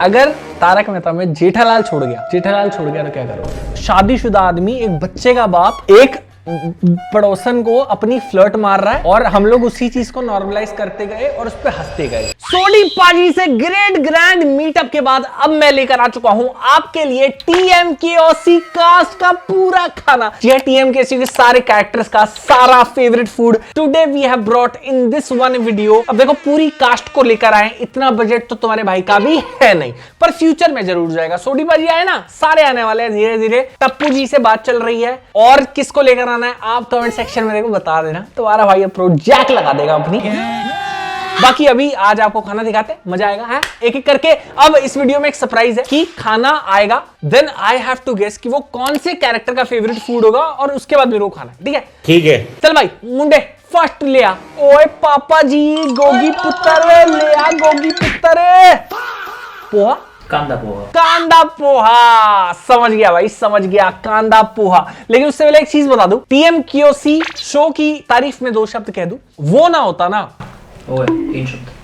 अगर तारक मेहता में जेठालाल छोड़ गया तो क्या करोगे? शादीशुदा आदमी, एक बच्चे का बाप, एक पड़ोसन को अपनी फ्लर्ट मार रहा है और हम लोग उसी चीज को नॉर्मलाइज करते गए और उस पर हंसते गए। सोडी पाजी से ग्रेट ग्रैंड मीटअप के बाद अब मैं लेकर आ चुका हूं आपके लिए TMKOC कास्ट का पूरा खाना। यह TMKOC के सारे कैरेक्टर्स का सारा favourite food today we have brought in this one video. अब देखो पूरी कास्ट को लेकर आए, इतना बजट तो तुम्हारे भाई का भी है नहीं, पर फ्यूचर में जरूर जाएगा। सोडी पाजी आए ना, सारे आने वाले हैं धीरे धीरे। टप्पू जी से बात चल रही है और किसको लेकर है आप कमेंट सेक्शन में देखो, बता देना, तुम्हारा भाई प्रोजेक्ट लगा देगा अपनी। बाकी अभी आज आपको खाना दिखाते, मजा आएगा है एक एक करके। अब इस वीडियो में एक सरप्राइज है कि खाना आएगा, then I have to guess कि वो कौन से कैरेक्टर का फेवरेट फूड होगा और उसके बाद मेरे को खाना है। ठीक है ठीक है, चल भाई मुंडे फर्स्ट ले आ। ओए पापा जी, गोगी पुत्र ले आ, गोगी पुत्र। पोहा, कांदा पोहा, समझ गया भाई, समझ गया, कांदा पोहा। लेकिन उससे पहले एक चीज बता दूं, TMKOC शो की तारीफ में 2 शब्द कह दूं, वो ना होता ना, 3 शब्द।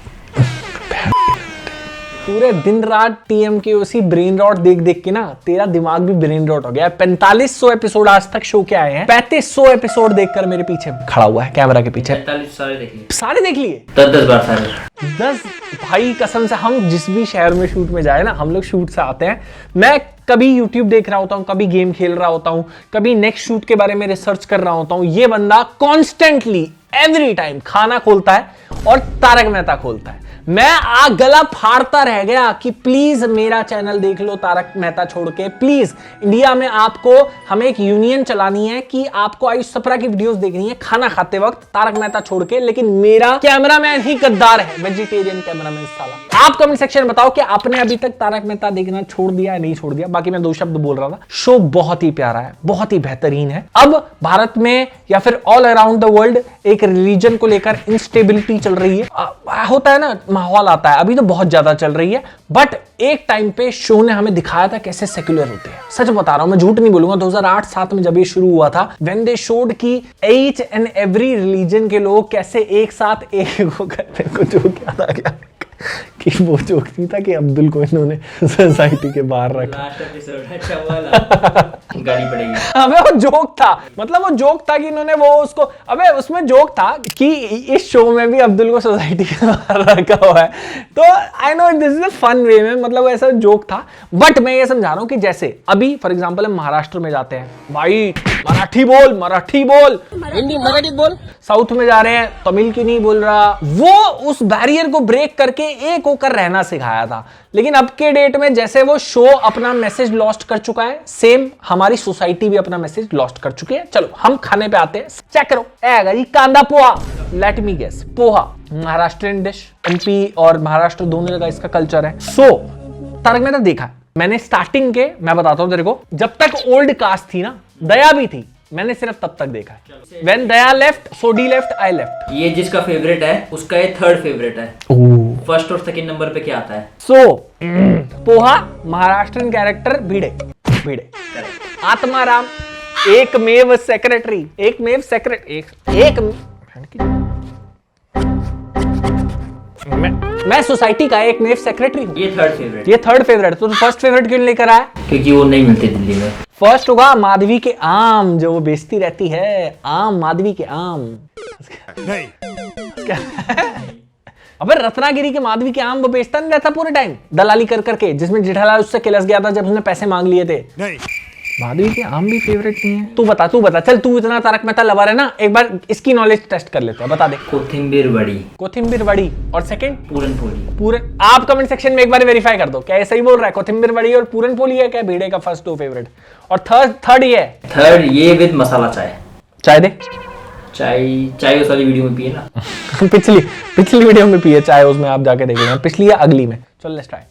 पूरे दिन रात TMKOC ब्रेन रॉट देख देख के ना तेरा दिमाग भी ब्रेन रॉट हो गया। 4500 एपिसोड आज तक शो के आए हैं, 3500 एपिसोड देखकर मेरे पीछे खड़ा हुआ है कैमरा के पीछे। 45 सारे देख लिए, सारे देख लिए, 10 बार सारे। 10 भाई कसम से, हम जिस भी शहर में शूट में जाए ना, हम लोग शूट से आते हैं, मैं कभी YouTube देख रहा होता हूँ, कभी गेम खेल रहा होता हूँ, कभी नेक्स्ट शूट के बारे में रिसर्च कर रहा होता हूँ। ये बंदा कॉन्स्टेंटली एवरी टाइम खाना खोलता है और तारक मेहता खोलता है। मैं गला फाड़ता रह गया कि प्लीज मेरा चैनल देख लो तारक मेहता छोड़ के, प्लीज। इंडिया में आपको, हमें एक यूनियन चलानी है कि आपको आयुष सप्रा की वीडियोस देखनी है खाना खाते वक्त तारक मेहता छोड़ के, लेकिन मेरा कैमरामैन ही गद्दार है, वेजिटेरियन कैमरामैन साला। आप कमेंट सेक्शन में बताओ कि आपने अभी तक तारक मेहता देखना छोड़ दिया या नहीं छोड़ दिया। बाकी मैं 2 शब्द बोल रहा था, शो बहुत ही प्यारा है, बहुत ही बेहतरीन है। अब भारत में या फिर ऑल अराउंड द वर्ल्ड एक रिलीजन को लेकर इंस्टेबिलिटी चल रही है, होता है ना, माहौल आता है, अभी तो बहुत ज्यादा चल रही है, बट एक टाइम पे शो ने हमें दिखाया था कैसे सेक्युलर होते हैं। सच बता रहा हूं, मैं झूठ नहीं बोलूंगा। 2008-7 में जब ये शुरू हुआ था, व्हेन दे शोड की ईच एंड एवरी रिलीजन के लोग कैसे एक साथ एक होकर, मेरे को जो याद आ गया कि वो जोक नहीं था कि अब्दुल को इन्होंने सोसाइटी के बाहर रखा, गाड़ी पड़ेगी। अबे वो जोक था, मतलब वो जोक था कि इन्होंने वो उसको, अबे उसमें जोक था कि इस शो में भी अब्दुल को सोसाइटी के बाहर रखा हुआ है। तो I know this is a fun way में, मतलब ऐसा जोक था। बट मैं ये समझा रहा हूँ कि जैसे अभी फॉर एग्जांपल हम महाराष्ट्र में जाते हैं, भाई मराठी बोल, मराठी बोल, हिंदी मराठी बोल। साउथ में जा रहे हैं, तमिल क्यों नहीं बोल रहा। वो उस बैरियर को ब्रेक करके एक होकर रहना सिखाया था। लेकिन अब के डेट में जैसे वो शो अपना मैसेज लॉस्ट कर चुका है, सेम हमारी सोसाइटी भी अपना मैसेज लॉस्ट कर चुकी है। चलो हम खाने पे आते हैं, चेक करो जी, kanda poha. Let me guess, poha Maharashtrian dish, MP और महाराष्ट्र दोनों जगह इसका कल्चर है। सो तारक मेहता देखा मैंने स्टार्टिंग के, मैं बताता हूं तेरे को, जब तक ओल्ड कास्ट थी ना, दया भी थी, मैंने सिर्फ तब तक देखा है। When Daya left, Sodhi left, I left. ये जिसका फेवरेट है उसका ये 3rd फेवरेट है। फर्स्ट और सेकंड नंबर पे क्या आता है? पोहा, महाराष्ट्रन कैरेक्टर भिड़े, भिड़े, आत्माराम, एकमेव सेक्रेटरी, एकमेव सेक्रेटरी, मैं सोसाइटी का एकमेव सेक्रेटरी हूँ। ये 3rd फेवरेट, ये 3rd फेवरेट। तो फर्स्ट फेवरेट क्यों लेकर आया? क्योंकि वो नहीं मिलते दिल्ली में। फर्स्ट होगा माधवी के आम, जो वो बेचती रहती है, आम, माधवी के आम। नहीं अबे रत्नागिरी के माधवी के आम वो बेचता नहीं रहता पूरे टाइम, दलाली कर करके, जिसमें जेठालाल उससे किलस गया था जब उसने पैसे मांग लिए थे। नहीं, माधवी के आम भी फेवरेट नहीं है। तू बता, चल तू इतना तारक मेहता लवर है ना, एक बार इसकी नॉलेज टेस्ट कर लेते हैं, बता दे। कोथिंबीर वड़ी और सेकंड पूरन। आप कमेंट सेक्शन में एक बार वेरीफाई कर दो क्या ये सही बोल रहा है। कोथिंबीर वड़ी और पूरन पोली है क्या भिड़े का फर्स्ट 2 फेवरेट? और थर्ड ये है, थर्ड ये विद मसाला चाय दे। चाय उस वाली वीडियो में पिए ना पिछली वीडियो में पिए चाय, उसमें आप जाके देख लेना, पिछली या अगली में। चल लेट्स ट्राई।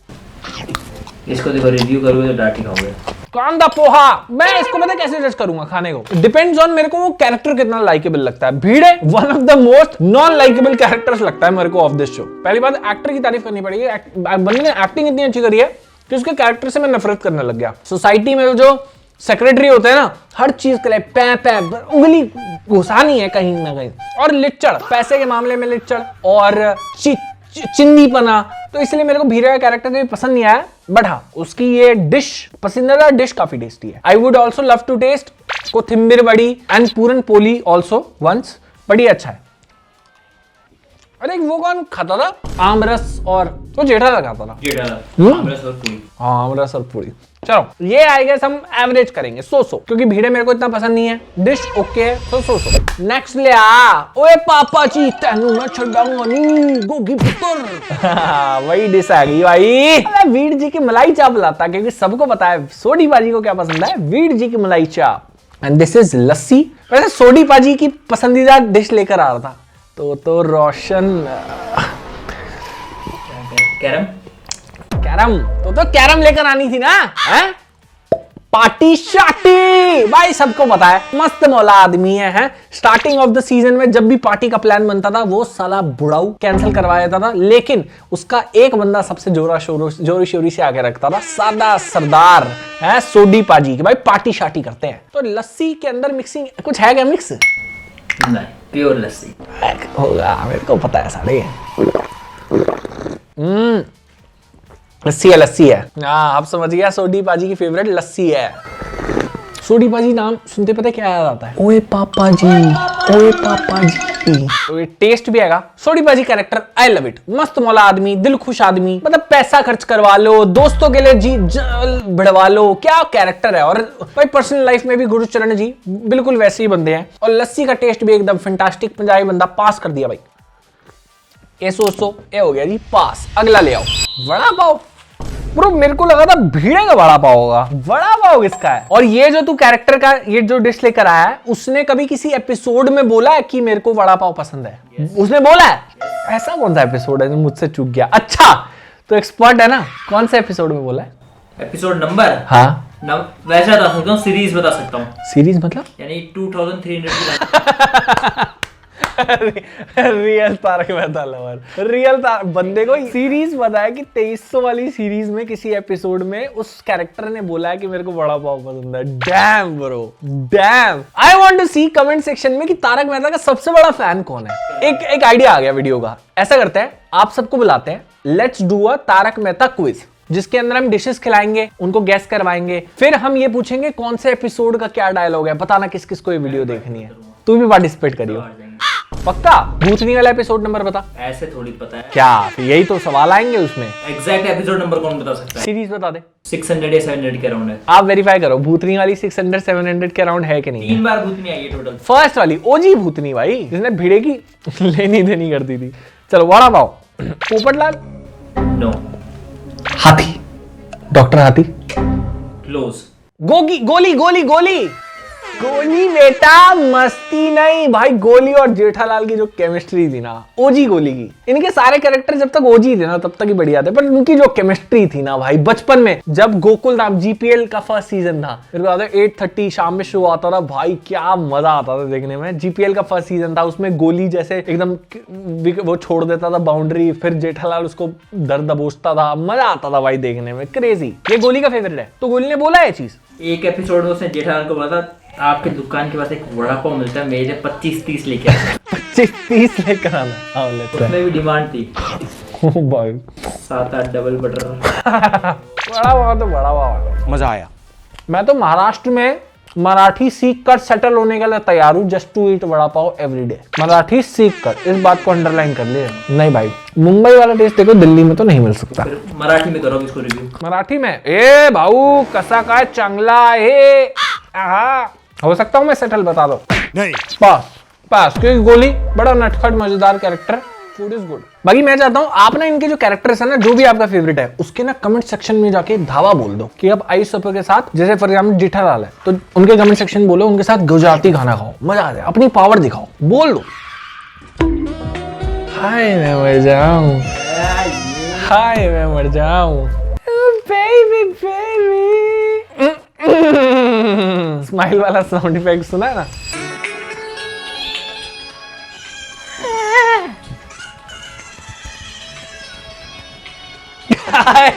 इसको देखो, रिव्यू करोगे तो डांट ही खाओगे। कांदा पोहा, मैं इसको पता कैसे जज करूंगा खाने को? डिपेंड्स ऑन मेरे को वो कैरेक्टर कितना लाइकेबल लगता है। Bhide one of the most non likeable characters लगता है मेरे को ऑफ दिस शो। पहली बात, एक्टर की तारीफ करनी पड़ेगी, बंदे ने एक्टिंग इतनी अच्छी करी है कि उसके कैरेक्टर से मैं नफरत करने लग गया। सोसाइटी में जो सेक्रेटरी होते हैं ना, हर चीज के लिए पै उंगली घुसानी है कहीं ना कहीं, और लिच्चड़, पैसे के मामले में लिच्चड़, और चिंदीपना, तो इसलिए मेरे को भीड़े का कैरेक्टर कभी पसंद नहीं आया। बट हाँ, उसकी ये डिश, पसंदीदा डिश काफी टेस्टी है। I would also love to taste kothimbir vadi and puran poli also once, बड़ी अच्छा है। अरे वो कौन खाता था आमरस, और तो जेठालाल खाता था। जेठालाल, आमरस और पूरी। हाँ, आमरस और पूरी। चलो ये आई गेस हम एवरेज करेंगे, सो क्योंकि भीड़े मेरे को इतना पसंद नहीं है। डिश ओके है, तो सो नेक्स्ट ले आ। ओए पापा जी तेनू मैं छड़ाऊंगा नी गोगी पुत्र। वही डिश आ गई भाई। अरे वीर जी की मलाई चाप लाता, क्योंकि सबको पता है सोडी पाजी को क्या पसंद है, वीर जी की मलाई चाप। एंड दिस इज लस्सी। वैसे सोडी पाजी की पसंदीदा डिश लेकर आ रहा था तो रोशन कैरम, कैरम तो कैरम लेकर आनी थी ना, हैं? पार्टी शाटी भाई, सबको पता है मस्त मौला आदमी है। स्टार्टिंग ऑफ द सीजन में जब भी पार्टी का प्लान बनता था वो साला बुढ़ाऊ कैंसिल करवा देता था, लेकिन उसका एक बंदा सबसे जोरी शोरी से आगे रखता था, सादा सरदार है सोडी पाजी के भाई पार्टी शाटी करते हैं। तो लस्सी के अंदर मिक्सिंग कुछ है क्या मिक्स? नहीं, प्योर लस्सी होगा, मेरे को पता है सारे। लस्सी है। हाँ, आप समझ गया, सोडी पाजी की फेवरेट लस्सी है। सोडी पाजी नाम सुनते पता क्या याद आता है? ओए पापा जी, ओए पापा जी। तो ये टेस्ट भी आएगा। सोडी पाजी कैरेक्टर आई लव इट, मस्त मौला आदमी, दिल खुश आदमी, मतलब पैसा खर्च करवा लो, दोस्तों के लिए जी भिड़वा लो, क्या कैरेक्टर है। और भाई पर्सनल लाइफ में भी गुरुचरण जी बिल्कुल वैसे ही बंदे हैं। और लस्सी का टेस्ट भी एकदम फैंटास्टिक, पंजाबी बंदा पास कर दिया भाई। ये ये हो गया जी पास। अगला ले आओ, वड़ा पाव। ब्रो मेरे को लगा था भीड़े का वड़ा पाव होगा, वड़ा पाव किसका है? और ये जो तू कैरेक्टर का ये जो डिश लेकर आया है, उसने कभी किसी एपिसोड में बोला है कि मेरे को वड़ा पाव पसंद है? उसने बोला है? ऐसा कौन सा एपिसोड है जो मुझसे चूक गया? अच्छा, तो एक्सपर्ट है ना, कौन सा एपिसोड में बोला है? Episode number? हाँ वैसे बता सकता हूँ, सीरीज बता सकता हूँ। सीरीज मतलब? यानी 2300 real Tarak Mehta lover, real बंदे को सीरीज पता है कि 2300 वाली सीरीज में किसी एपिसोड में उस कैरेक्टर ने बोला है कि मेरे को बड़ा पाव पसंद है। Damn bro, damn. I want to see comment section में कि तारक मेहता का सबसे बड़ा फैन कौन है। एक आइडिया आ गया वीडियो का। ऐसा करते हैं, आप सबको बुलाते हैं, let's do a Tarak Mehta quiz, जिसके अंदर हम डिशेस खिलाएंगे, उनको गैस करवाएंगे, फिर हम ये पूछेंगे कौन से एपिसोड का क्या डायलॉग है, बताना किस किस को ये वीडियो देखनी है। तू भी पार्टिसिपेट करियो पक्का। भूतनी वाला एपिसोड नंबर बता। ऐसे थोड़ी पता है क्या? यही तो सवाल आएंगे उसमें। एग्जैक्ट एपिसोड नंबर कौन बता सकता है? सीरीज बता दे। 600 या 700 के अराउंड है। आप वेरीफाई करो भूतनी वाली 600-700 के अराउंड है कि नहीं? 3 बार भूतनी आई है टोटल। फर्स्ट वाली ओजी भूतनी भाई, जिसने भिड़े की लेनी देनी करती थी। चलो वड़ा पाव। पोपटलाल? नो। हाथी? डॉक्टर हाथी? क्लोज। गोली गोली गोली गोली बेटा, मस्ती नहीं भाई। गोली और जेठालाल की जो केमिस्ट्री थी ना, ओजी गोली की। इनके सारे कैरेक्टर जब तक ओजी थे ना तब तक ही बढ़िया थे, पर उनकी जो केमिस्ट्री थी ना भाई, बचपन में जब गोकुल धाम जीपीएल का फर्स्ट सीजन था, मेरे को याद है 8:30 शाम में शो आता था भाई, क्या मजा आता था देखने में। जीपीएल का फर्स्ट सीजन था, उसमें गोली जैसे एकदम वो छोड़ देता था बाउंड्री, फिर जेठालाल उसको दर दबोचता था, मजा आता था भाई देखने में, क्रेजी। ये गोली का फेवरेट है, तो गोली ने बोला है चीज। एक एपिसोड में उसने जेठालाल को बोला था आपके दुकान के पास एक वड़ा पाव मिलता है, मेरे 25-30 लेके आना। 25-30 लेकर आना। हाँ उसमें भी डिमांड थी भाई 7-8 डबल बटर। बड़ा पाव तो बड़ा पाव, मजा आया। मैं तो महाराष्ट्र में मराठी सीख कर सेटल होने के लिए तैयार हूँ, just to eat vada pav every day. Marathi सीख कर, इस बात को अंडरलाइन कर ले। नहीं भाई, मुंबई वाला टेस्ट देखो दिल्ली में तो नहीं मिल सकता। मराठी में करो इसको रिव्यू। मराठी में ए भाऊ कसा काय चांगला है, हो सकता हूँ मैं सेटल, बता दो। नहीं पास क्योंकि गोली बड़ा नटखट मजेदार कैरेक्टर, फूड इज गुड। बाकी मैं चाहता हूँ आप ना इनके जो कैरेक्टर्स है ना, जो भी आपका फेवरेट है, उसके ना कमेंट सेक्शन में जाके धावा बोल दो कि अब आई सपर के साथ, जैसे फॉर एग्जाम्पल जेठालाल है तो उनके कमेंट सेक्शन बोलो, उनके साथ गुजराती खाना खाओ, मजा आ जाए, अपनी पावर दिखाओ, बोल दो हाय मैं मर जाऊं, हाय मैं मर जाऊं, बेबी बेबी। स्माइल वाला साउंड इफेक्ट सुना है ना?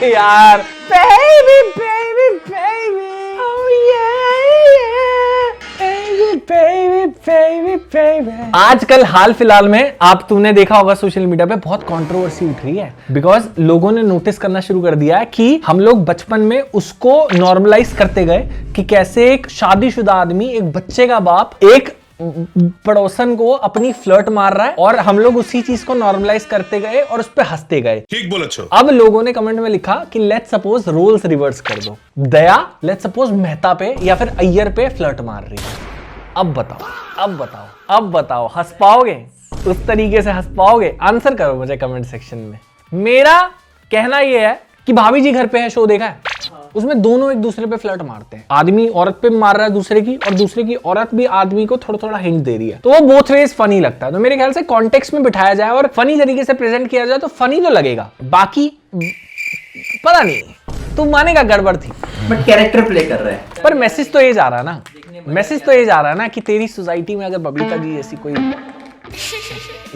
यार baby baby baby oh yeah yeah baby आजकल हाल फिलहाल में तूने देखा होगा सोशल मीडिया पे बहुत कंट्रोवर्सी उठ रही है, बिकॉज लोगों ने नोटिस करना शुरू कर दिया है कि हम लोग बचपन में उसको नॉर्मलाइज करते गए कि कैसे एक शादीशुदा आदमी, एक बच्चे का बाप, एक पड़ोसन को अपनी फ्लर्ट मार रहा है, और हम लोग उसी चीज को नॉर्मलाइज करते गए और उस पे हंसते गए। ठीक बोला छो। अब लोगों ने कमेंट में लिखा कि लेट्स सपोज रोल्स रिवर्स कर दो, दया लेट्स सपोज मेहता पे या फिर अय्यर पे फ्लर्ट मार रही है। अब बताओ हंस पाओगे? उस तरीके से हंस पाओगे? आंसर करो मुझे कमेंट सेक्शन में। मेरा कहना यह है कि भाभी जी घर पे है, शो देखा है? उसमें दोनों एक दूसरे पे फ्लर्ट मारते हैं, आदमी औरत पे मार रहा है दूसरे की, और दूसरे की औरत भी आदमी को थोड़ा थोड़ा हिंट दे रही है, तो वो बोथ वेज फनी लगता है। तो मेरे ख्याल से कॉन्टेक्स्ट में बिठाया जाए और फनी तरीके से प्रेजेंट किया जाए तो फनी तो लगेगा, बाकी पता नहीं, तू मानेगा गड़बड़ थी, बट कैरेक्टर प्ले कर रहा है। पर मैसेज तो ये जा रहा है ना, मैसेज तो ये जा रहा है ना कि तेरी सोसाइटी में अगर बबीता जी ऐसी कोई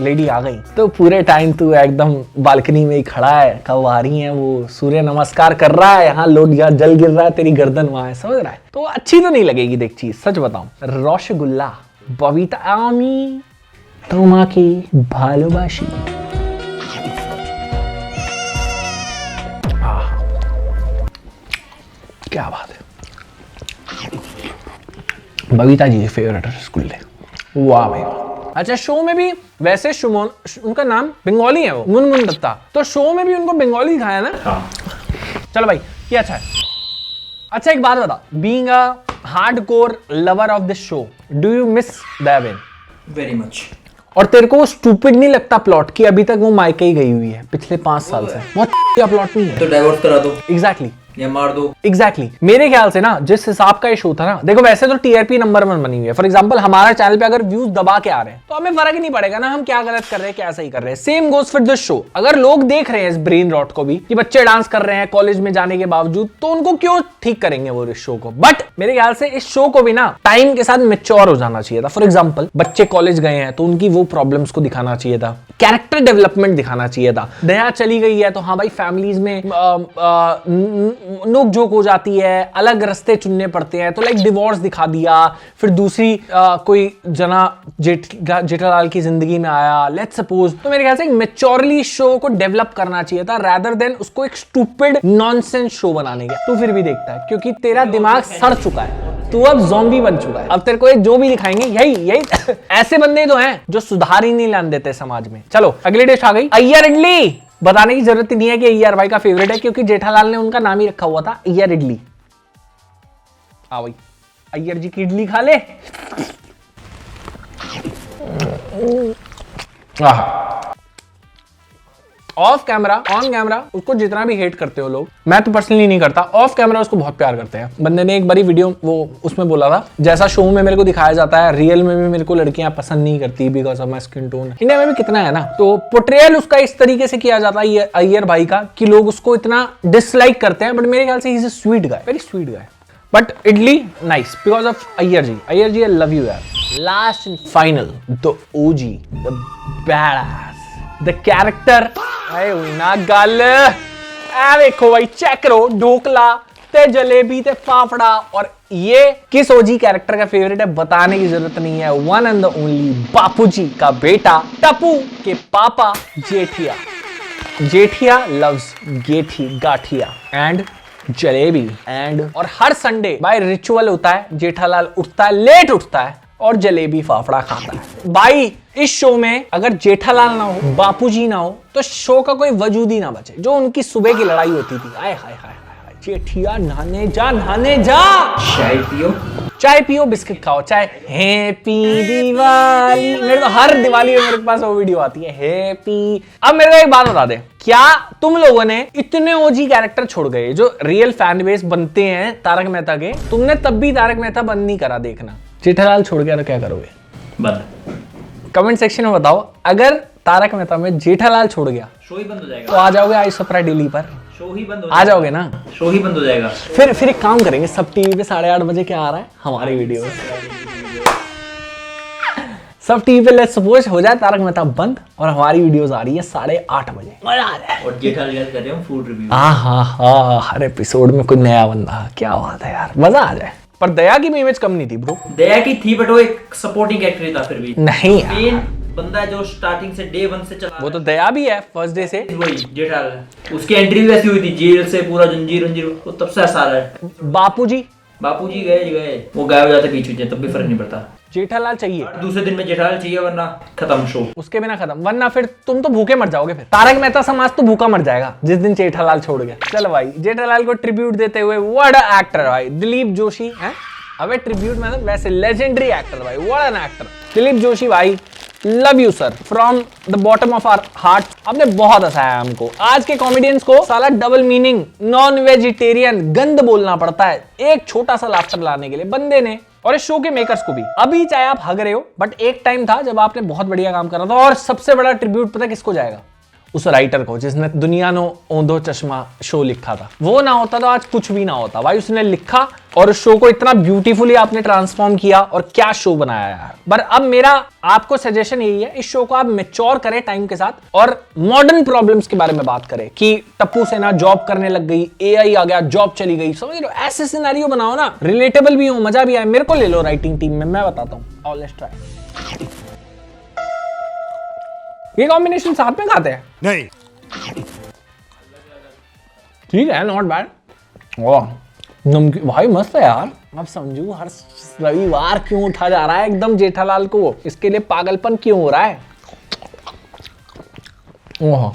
लेडी आ गई तो पूरे टाइम तू एकदम बालकनी में ही खड़ा है, कब आ रही है वो, सूर्य नमस्कार कर रहा है, यहाँ लोग यहाँ जल गिर रहा है, तेरी गर्दन वहां है, समझ रहा है? तो अच्छी तो नहीं लगेगी देख चीज, सच बताऊं। रसगुल्ला बबीता आमी তোমাকে ভালোবাসি। क्या बात है, बबीता जी फेवरेट रसगुल्ले, वाह भाई। अच्छा, शो में भी वैसे सुमन, उनका नाम बंगाली है, वो मुनमुन दत्ता, तो शो में भी उनको बंगाली दिखाया ना। हाँ। चलो भाई, ये अच्छा है। अच्छा एक बात बता, being a hardcore lover of this show, do you miss Deven? Very much. और तेरे को स्टूपिड नहीं लगता प्लॉट कि अभी तक वो मायके ही गई हुई है पिछले 5 साल से? बहुत प्लॉट नहीं है तो डाइवोर्स करा दो। एग्जैक्टली, या मार दो। एग्जैक्टली मेरे ख्याल से ना, जिस हिसाब का ये शो था ना, देखो वैसे तो टीआरपी नंबर 1 बनी हुई है। फॉर एग्जांपल हमारा चैनल पे अगर व्यूज दबा के आ रहे हैं तो हमें फर्क ही नहीं पड़ेगा ना हम क्या गलत कर रहे हैं क्या सही कर रहे हैं। Same goes for this show. अगर लोग देख रहे हैं इस ब्रेन रॉट को भी कि बच्चे डांस कर रहे हैं कॉलेज में जाने के बावजूद, तो उनको क्यों ठीक करेंगे वो इस शो को? बट मेरे ख्याल से इस शो को भी ना टाइम के साथ मैच्योर हो जाना चाहिए था। फॉर एग्जाम्पल बच्चे कॉलेज गए हैं तो उनकी वो प्रॉब्लम्स को दिखाना चाहिए था, कैरेक्टर डेवलपमेंट दिखाना चाहिए था। दया चली गई है तो हाँ भाई फैमिलीज में नोक झोंक हो जाती है, अलग रास्ते चुनने पड़ते हैं, तो लाइक डिवोर्स दिखा दिया, फिर दूसरी कोई जना जेठालाल की जिंदगी में आया, लेट्स सपोज। तो मेरे ख्याल से एक मैच्योरली शो को डेवलप करना चाहिए था रादर देन उसको एक स्टूपिड नॉनसेंस शो बनाने के। तू फिर भी देखता है क्योंकि तेरा दिमाग सड़ चुका है, तू अब ज़ॉम्बी बन चुका है। अब तेरे को एक जो भी दिखाएंगे यही ऐसे बंदे तो हैं जो सुधार ही नहीं लाने देते समाज में। चलो अगली डिश आ गई, अय्यर इडली। बताने की जरूरत नहीं है कि अय्यर भाई का फेवरेट है, क्योंकि जेठालाल ने उनका नाम ही रखा हुआ था अय्यर इडली। आ भाई अय्यर जी की इडली खा ले। ऑफ कैमरा, ऑन कैमरा उसको जितना भी हेट करते हो लोग, मैं तो पर्सनली नहीं करता, ऑफ कैमरा उसको बहुत प्यार करते हैं। बंदे ने एक बड़ी वीडियो वो उसमें बोला था, जैसा शो में मेरे को दिखाया जाता है रियल में भी मेरे को लड़कियां पसंद नहीं करती because of my skin tone. India में भी कितना है ना, तो पोर्ट्रेयल उसका इस तरीके से किया जाता है अय्यर भाई का कि लोग उसको इतना डिसलाइक करते हैं। बट मेरे ख्याल से he is a sweet guy, very sweet guy. But really nice because of Iyer ji. Iyer ji I love you यार। Last and final the OG, the badass, the character. अरे ना गल देखो भाई, चेक करो, ढोकला ते जलेबी ते फाफड़ा। और ये किस ओजी कैरेक्टर का फेवरेट है बताने की जरूरत नहीं है, one and the only Bapuji का बेटा, टप्पू के पापा जेठिया। जेठिया लव्स गेठी गाठिया एंड जलेबी एंड, और हर संडे बाय रिचुअल होता है, जेठालाल उठता है, लेट उठता है और जलेबी फाफड़ा खाता है। भाई इस शो में अगर जेठालाल ना हो, बापूजी ना हो, तो शो का कोई वजूद ही ना बचे। जो उनकी सुबह की लड़ाई होती थी, आय हाय हाय हाय, जेठिया नहाने जा, नहाने जा, चाय पियो, चाय पियो, बिस्किट खाओ, चाय हैप्पी दिवाली। मेरे तो हर दिवाली में मेरे पास वो वीडियो आती है, हैप्पी। अब मेरे को एक बात बता दे, क्या तुम लोगों ने इतने ओजी कैरेक्टर छोड़ गए जो रियल फैन बेस बनते हैं तारक मेहता के, तुमने तब भी तारक मेहता बंद नहीं करा देखना? जेठालाल छोड़ गया तो क्या करोगे? बंद। कमेंट सेक्शन में बताओ, अगर तारक मेहता में जेठालाल छोड़ गया शो ही बंद हो जाएगा, तो आ जाओगे आई सप्रा डेली पर? शो ही बंद हो आ जाओगे ना? शो ही बंद हो जाएगा। फिर एक काम करेंगे, सब टीवी पे 8:30 बजे क्या आ रहा है, हमारी वीडियो। सब टीवी पे लेट्स सपोज हो जाए तारक मेहता बंद और हमारी वीडियोस आ रही है 8:30 बजे, मजा आ जाए। और जेठालाल कर रहे हो फूड रिव्यू। हाँ, हर एपिसोड में कोई नया बंदा, क्या बात है यार, मजा आ जाए। पर दया की भी इमेज कम नहीं थी ब्रो। दया की थी बट वो एक सपोर्टिंग एक्टर था फिर भी। नहीं यार, मेन बंदा जो स्टार्टिंग से डे 1 से चला वो तो दया भी है फर्स्ट डे से। वही जेठालाल, उसकी एंट्री भी वैसी हुई थी जेल से, पूरा जंजीर वो तब से आसार है। बापूजी गए वो गायब हो जाते बीच बीच में, तब भी फर्क नहीं पड़ता। जेठालाल चाहिए, दूसरे दिन में जेठालाल चाहिए वरना खत्म शो, उसके बिना खत्म, वरना फिर तुम तो भूखे मर जाओगे। फिर तारक मेहता समाज तो भूखा मर जाएगा जिस दिन जेठालाल छोड़ गया। चल भाई, जेठालाल को ट्रिब्यूट देते हुए व्हाट अ एक्टर भाई, दिलीप जोशी है। अबे ट्रिब्यूट मतलब वैसे लेजेंडरी एक्टर भाई, what an actor Dilip Joshi भाई, love you sir from the bottom of our heart. आपने बहुत हंसाया हमको। आज के कॉमेडियंस को साला डबल मीनिंग, नॉन वेजिटेरियन, गंद बोलना पड़ता है एक छोटा सा लाफ्टर लाने के लिए बंदे ने, और इस शो के मेकर्स को भी। अभी चाहे आप हग रहे हो, बट एक टाइम था जब आपने बहुत बढ़िया काम करा था। और सबसे बड़ा ट्रिब्यूट पता किसको जाएगा? उस राइटर को जिसने दुनिया नो ओंधो चश्मा शो लिखा था। वो ना होता तो आज कुछ भी ना होता भाई। उसने लिखा और उस शो को इतना ब्यूटीफुली आपने ट्रांसफॉर्म किया, और क्या शो बनाया यार। पर अब मेरा आपको सजेशन यही है, इस शो को आप मैच्योर करें टाइम के साथ, और मॉडर्न प्रॉब्लम्स के बारे में बात करें कि टप्पू सेना जॉब करने लग गई, एआई आ गया, जॉब चली गई, समझ लो ऐसे सिनेरियो बनाओ ना, रिलेटेबल भी हो, मजा भी आए। मेरे को ले लो राइटिंग टीम में, मैं बताता हूँ। Let's try. ये कॉम्बिनेशन साथ में खाते हैं? नहीं, ठीक है, नॉट बैड। वाह, नमकीन भाई मस्त है यार। अब समझू हर रविवार क्यों उठा जा रहा है एकदम जेठालाल को, इसके लिए पागलपन क्यों हो रहा है। ओह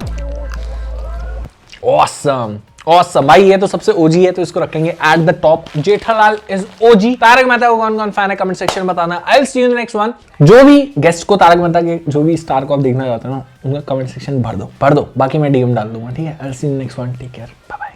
ऑसम ऑसम भाई, ये तो सबसे ओजी है तो इसको रखेंगे at the top. Jethalal is OG. Tarak Mehta को कौन कौन फैन है कमेंट सेक्शन में बताना। I will see you in the next one. जो भी गेस्ट को तारक मेहता के जो भी स्टार को आप देखना चाहते हो ना, उनका कमेंट सेक्शन भर दो। बाकी मैं डीएम डाल दूंगा, ठीक है। I will see you in the next one. Take care, bye bye.